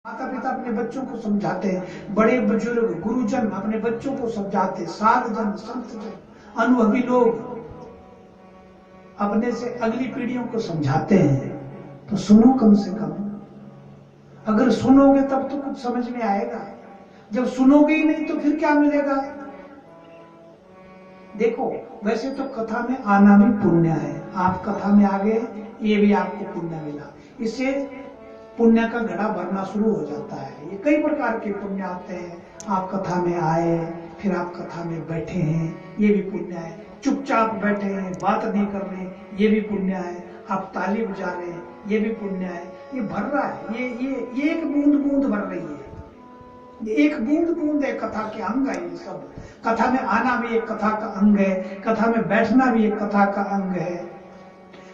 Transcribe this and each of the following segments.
माता पिता अपने बच्चों को समझाते हैं, बड़े बुजुर्ग गुरुजन अपने बच्चों को समझाते, साधु जन संत जन अनुभवी लोग अपने से अगली पीढ़ियों को समझाते हैं। तो सुनो कम से कम, अगर सुनोगे तब तो कुछ समझ में आएगा, जब सुनोगे ही नहीं तो फिर क्या मिलेगा। देखो, वैसे तो कथा में आना भी पुण्य है, आप कथा में आ गए, ये भी आपको पुण्य मिला, इससे पुण्य का घड़ा भरना शुरू हो जाता है। ये कई प्रकार के पुण्य आते हैं, आप कथा में आए, फिर आप कथा में बैठे हैं, ये भी पुण्य है। चुपचाप बैठे हैं, बात नहीं कर रहे, ये भी पुण्य है। आप ताली बजा रहे हैं, ये भी पुण्य है। ये भर रहा है, ये एक बूंद बूंद भर रही है, ये एक बूंद बूंद है, कथा के अंग है ये सब। कथा में आना भी एक कथा का अंग है, कथा में बैठना भी एक कथा का अंग है,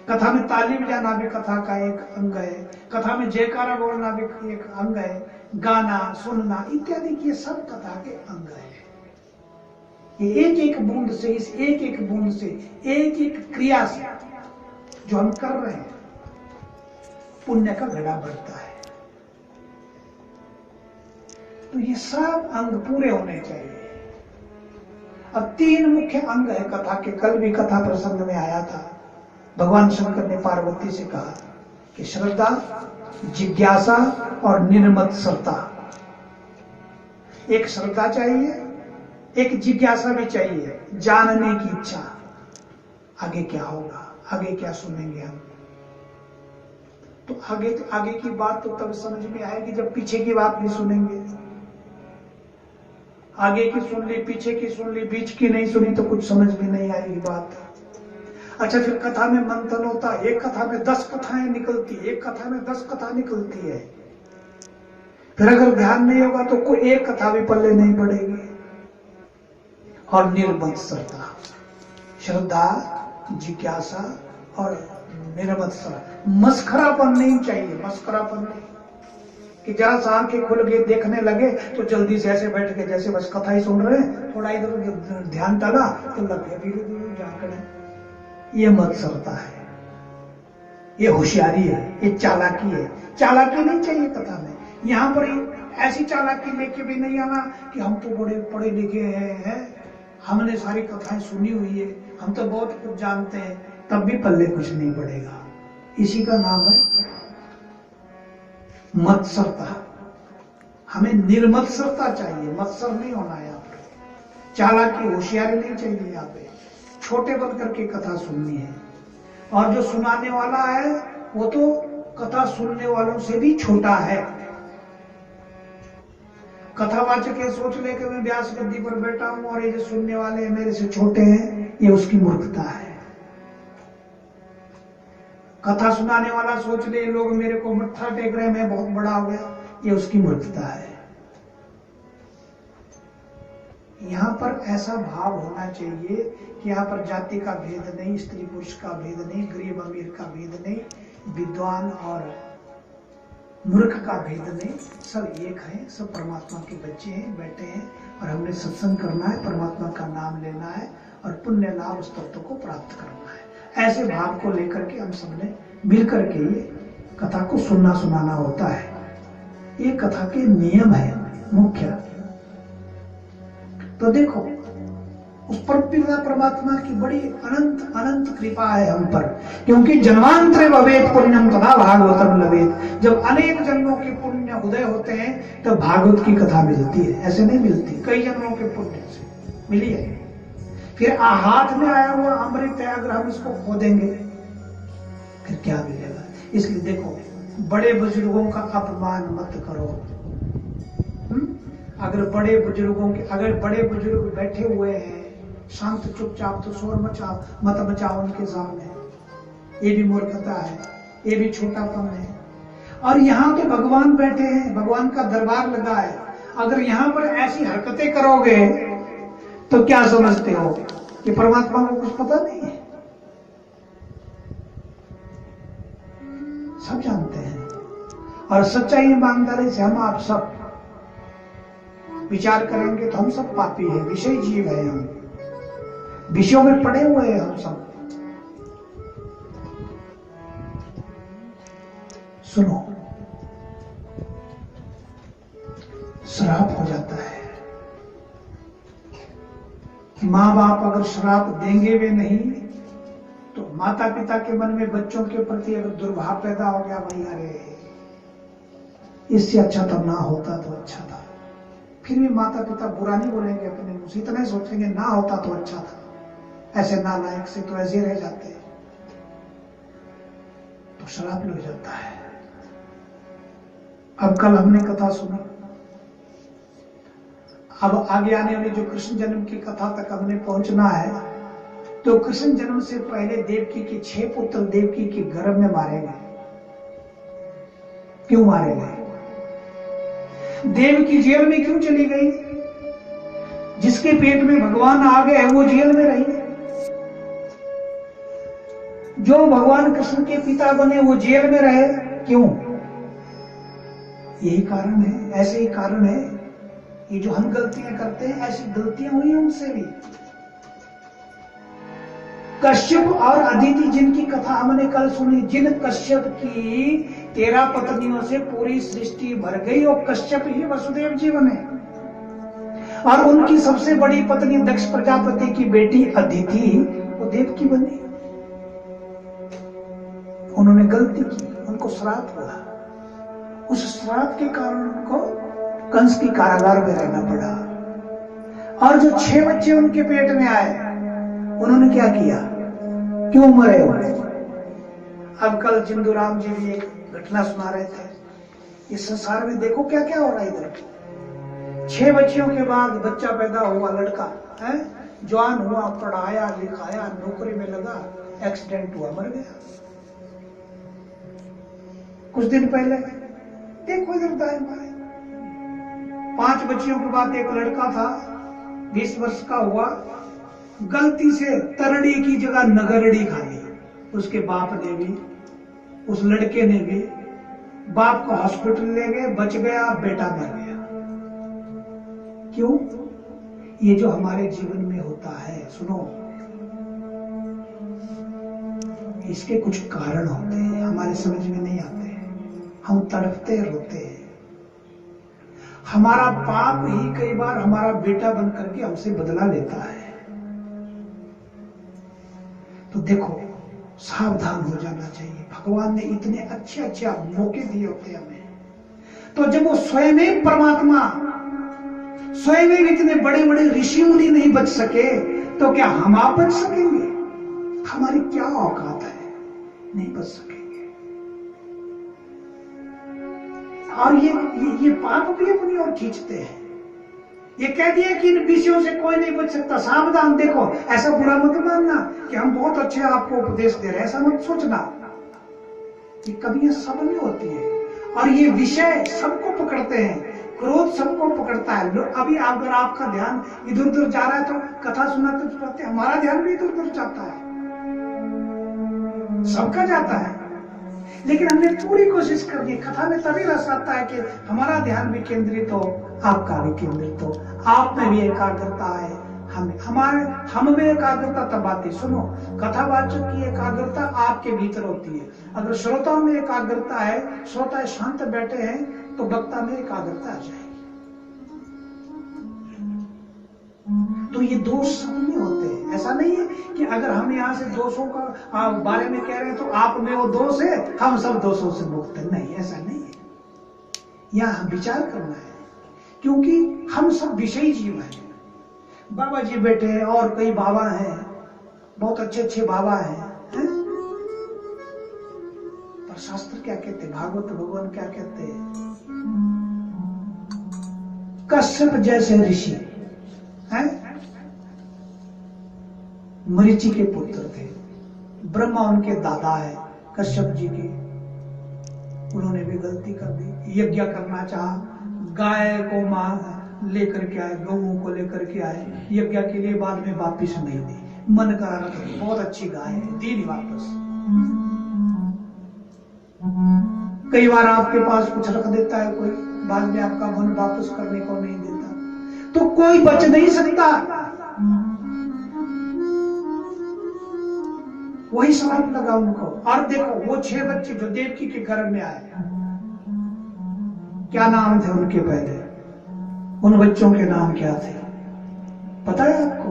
कथा में ताली बजाना भी कथा का एक अंग है, कथा में जयकारा बोलना भी एक अंग है, गाना सुनना इत्यादि ये सब कथा के अंग है। ये एक एक बूंद से, इस एक एक बूंद से, एक एक क्रिया से जो हम कर रहे हैं, पुण्य का घड़ा बढ़ता है। तो ये सब अंग पूरे होने चाहिए। अब 3 मुख्य अंग है कथा के। कल भी कथा प्रसंग में आया था, भगवान शंकर ने पार्वती से कहा कि श्रद्धा, जिज्ञासा और निर्मत्सरता। एक श्रद्धा चाहिए, एक जिज्ञासा भी चाहिए, जानने की इच्छा, आगे क्या होगा, आगे क्या सुनेंगे हम। तो आगे की बात तो तब समझ में आएगी जब पीछे की बात भी सुनेंगे। आगे की सुन ली, पीछे की सुन ली, बीच की नहीं सुनी तो कुछ समझ में नहीं आएगी बात। अच्छा, फिर कथा में मंथन होता है, एक कथा में 10 कथाएं निकलती, एक कथा में 10 कथा निकलती है। फिर अगर ध्यान नहीं होगा तो कोई एक कथा भी पल्ले नहीं पड़ेगी। और निर्मत्सरता, श्रद्धा, जिज्ञासा और निर्मत्सर, मस्खरापन नहीं चाहिए, मस्खरापन नहीं कि जरा सा आंखें खुल गए देखने लगे तो जल्दी से ऐसे बैठ के जैसे बस कथा ही सुन रहे हैं, थोड़ा इधर ध्यान डाला तो लग गया धीरे धीरे जाकर। ये मत्सरता है, ये होशियारी है, ये चालाकी है। चालाकी नहीं चाहिए कथा में। यहां पर ऐसी चालाकी लेके भी नहीं आना कि हम तो बड़े पढ़े लिखे हैं, हमने सारी कथाएं सुनी हुई है, हम तो बहुत कुछ जानते हैं, तब भी पल्ले कुछ नहीं पड़ेगा। इसी का नाम है मत्सरता। हमें निर्मत्सरता चाहिए, मत्सर नहीं होना यहाँ पर। चालाकी, होशियारी नहीं चाहिए यहाँ पे। छोटे बन करके कथा सुननी है, और जो सुनाने वाला है वो तो कथा सुनने वालों से भी छोटा है। कथावाचक ये सोच ले कि मैं व्यास गद्दी पर बैठा हूं और ये जो सुनने वाले मेरे से छोटे हैं, ये उसकी मूर्खता है। कथा सुनाने वाला सोच ले लोग मेरे को मत्था टेक रहे, मैं बहुत बड़ा हो गया, ये उसकी मूर्खता है। यहाँ पर ऐसा भाव होना चाहिए कि यहाँ पर जाति का भेद नहीं, स्त्री पुरुष का भेद नहीं, गरीब अमीर का भेद नहीं, विद्वान और मूर्ख का भेद नहीं, सब एक हैं, सब परमात्मा के बच्चे हैं, बैठे हैं, और हमने सत्संग करना है, परमात्मा का नाम लेना है और पुण्य लाभ उस तत्व को प्राप्त करना है। ऐसे भाव को लेकर के हम सबने मिलकर के ये कथा को सुनना सुनाना होता है। ये कथा के नियम है मुख्य। तो देखो, उस परमपिता परमात्मा की बड़ी अनंत अनंत कृपा है हम पर, क्योंकि जन्मांतरे भवेत् पुण्यम तथा भागवतम लभेत्। जब अनेक जन्मों के पुण्य उदय होते हैं तब भागवत की कथा मिलती है, ऐसे नहीं मिलती। कई जन्मों के पुण्य से मिली है। फिर हाथ में आया हुआ अमृत है, अगर हम इसको खो देंगे फिर क्या मिलेगा। इसलिए देखो, बड़े बुजुर्गों का अपमान मत करो। अगर बड़े बुजुर्ग बैठे हुए हैं शांत चुपचाप, तो शोर मत मचाओ उनके सामने। ये भी मूर्खता है, ये भी छोटापन है। और यहाँ पे भगवान बैठे हैं, भगवान का दरबार लगा है, अगर यहाँ पर ऐसी हरकतें करोगे तो क्या समझते हो कि परमात्मा को कुछ पता नहीं है? सब जानते हैं। और सच्चाई ईमानदारी से हम आप सब विचार करेंगे तो हम सब पापी हैं, विषय जीव है, हम विषयों में पड़े हुए हैं हम सब। सुनो, श्राप हो जाता है। माँ बाप अगर श्राप देंगे भी नहीं तो माता पिता के मन में बच्चों के प्रति अगर दुर्भाव पैदा हो गया, भाई अरे इससे अच्छा तो ना होता तो अच्छा था, फिर भी माता पिता बुरा नहीं बोलेंगे अपने मुंह से, इतना ही सोचेंगे ना होता तो अच्छा था, ऐसे नालायक से तो ऐसे रह जाते, तो श्राप लग जाता है। अब कल हमने कथा सुनी, अब आगे आने वाली जो कृष्ण जन्म की कथा तक हमने पहुंचना है। तो कृष्ण जन्म से पहले देवकी के 6 पुत्र देवकी के गर्भ में मारे गए। क्यों मारे गए? देवकी जेल में क्यों चली गई? जिसके पेट में भगवान आ गए वो जेल में रही। जो भगवान कृष्ण के पिता बने वो जेल में रहे, क्यों? यही कारण है, ऐसे ही कारण है। ये जो हम गलतियां करते हैं, ऐसी गलतियां हुई उनसे भी। कश्यप और अदिति जिनकी कथा हमने कल सुनी, जिन कश्यप की 13 पत्नियों से पूरी सृष्टि भर गई, और कश्यप ही वसुदेव जी बने। और उनकी सबसे बड़ी पत्नी दक्ष प्रजापति की बेटी अदिति वो देवकी बनी। उन्होंने गलती की, उनको श्राप हुआ। उस श्राप के कारण उनको कंस की कारागार में रहना पड़ा। और जो 6 बच्चे उनके पेट में आए, उन्होंने क्या किया? क्यों मरे हो? अब कल जिंदूराम जी भी एक घटना सुना रहे थे। इस संसार में देखो क्या क्या हो रहा है इधर। 6 बच्चियों के बाद बच्चा पैदा हुआ, लड़का है, जवान हुआ, पढ़ाया लिखाया, नौकरी में लगा, एक्सीडेंट हुआ, मर गया। कुछ दिन पहले देखो इधर दाएं बाएं, 5 बच्चियों के बाद एक लड़का था, 20 वर्ष का हुआ, गलती से तरड़ी की जगह नगरड़ी खा ली। उसके बाप ने भी, उस लड़के ने भी। बाप को हॉस्पिटल ले गए, बच गया, बेटा मर गया। क्यों? ये जो हमारे जीवन में होता है, सुनो, इसके कुछ कारण होते हैं, हमारे समझ में नहीं आते। हम तड़पते रोते हैं। हमारा पाप ही कई बार हमारा बेटा बन करके हमसे बदला लेता है। तो देखो, सावधान हो जाना चाहिए। भगवान ने इतने अच्छे अच्छे मौके दिए होते हमें, तो जब वो स्वयं ही परमात्मा, स्वयं ही इतने बड़े बड़े ऋषि मुनि नहीं बच सके, तो क्या हम आप बच सकेंगे? हमारी क्या औकात है? नहीं बच सकेंगे। और ये पाप भी अपनी ओर खींचते हैं। ये कह दिया कि इन विषयों से कोई नहीं बच सकता, सावधान। देखो, ऐसा बुरा मत मानना कि हम बहुत अच्छे आपको उपदेश दे रहे हैं, ऐसा मत सोचना। ये कभी सब में होती है, और ये विषय सबको पकड़ते हैं, क्रोध सबको पकड़ता है। अभी अगर आपका ध्यान इधर उधर जा रहा है तो कथा सुनाते सुनाते हमारा ध्यान भी इधर उधर जाता है, सबका जाता है। लेकिन हमने पूरी कोशिश कर दी, कथा में तभी रस आता है कि हमारा ध्यान भी केंद्रित हो, आपका भी केंद्रित हो, आप में भी एकाग्रता है, हम में एकाग्रता तब आती। सुनो, कथावाचक की एकाग्रता आपके भीतर होती है। अगर श्रोताओं में एकाग्रता है, श्रोता शांत बैठे हैं, तो वक्ता में एकाग्रता आ जाएगी। तो ये दोष सब में होते हैं। ऐसा नहीं है कि अगर हम यहाँ से दोषों का बारे में कह रहे हैं तो आप में वो दोष है, हम सब दोषों से मुक्त हैं। नहीं, ऐसा नहीं है। यहाँ विचार करना है, क्योंकि हम सब विषयी जीव हैं। बाबा जी बैठे हैं और कई बाबा हैं, बहुत अच्छे अच्छे बाबा हैं, है? पर शास्त्र क्या कहते हैं, भागवत भगवान क्या कहते हैं? कश्यप जैसे ऋषि हैं, मरीचि के पुत्र थे, ब्रह्मा उनके दादा है, कश्यप जी के। उन्होंने भी गलती कर दी, यज्ञ करना चाहा, गाय को लेकर के आए, गऊ को लेकर के आए यज्ञ के लिए, बाद में वापिस नहीं दी। मन करा रहा था बहुत अच्छी गाय है, दी नहीं वापस। कई बार आपके पास कुछ रख देता है कोई, बाद में आपका मन वापस करने को नहीं देता, तो कोई बच नहीं सकता। वही श्राप लगा उनको। और देखो, वो 6 बच्चे जो देवकी के गर्भ में आए, क्या नाम थे उनके? पहले उन बच्चों के नाम क्या थे पता है आपको?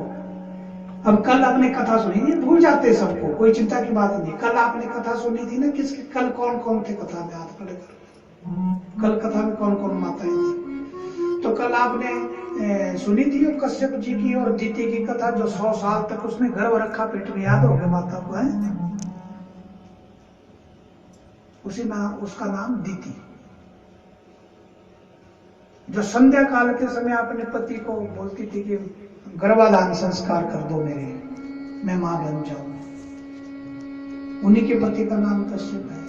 अब कल आपने कथा सुनी थी, भूल जाते सबको, कोई चिंता की बात नहीं। कल आपने कथा सुनी थी ना, किसके? कल कौन कौन थे कथा में? हाथ खड़े कर। कल कथा में कौन कौन माताएं थी? तो कल आपने सुनी थी कश्यप जी की और दीति की कथा, जो 100 साल तक उसने गर्भ रखा पेट में, याद होगा माता को? है उसी नाम, उसका नाम दीति, जो संध्या काल के समय अपने पति को बोलती थी कि गर्भाधान संस्कार कर दो मेरे, मैं मां बन जाऊं। उन्हीं के पति का नाम कश्यप है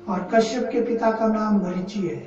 और कश्यप के पिता का नाम मरीचि है।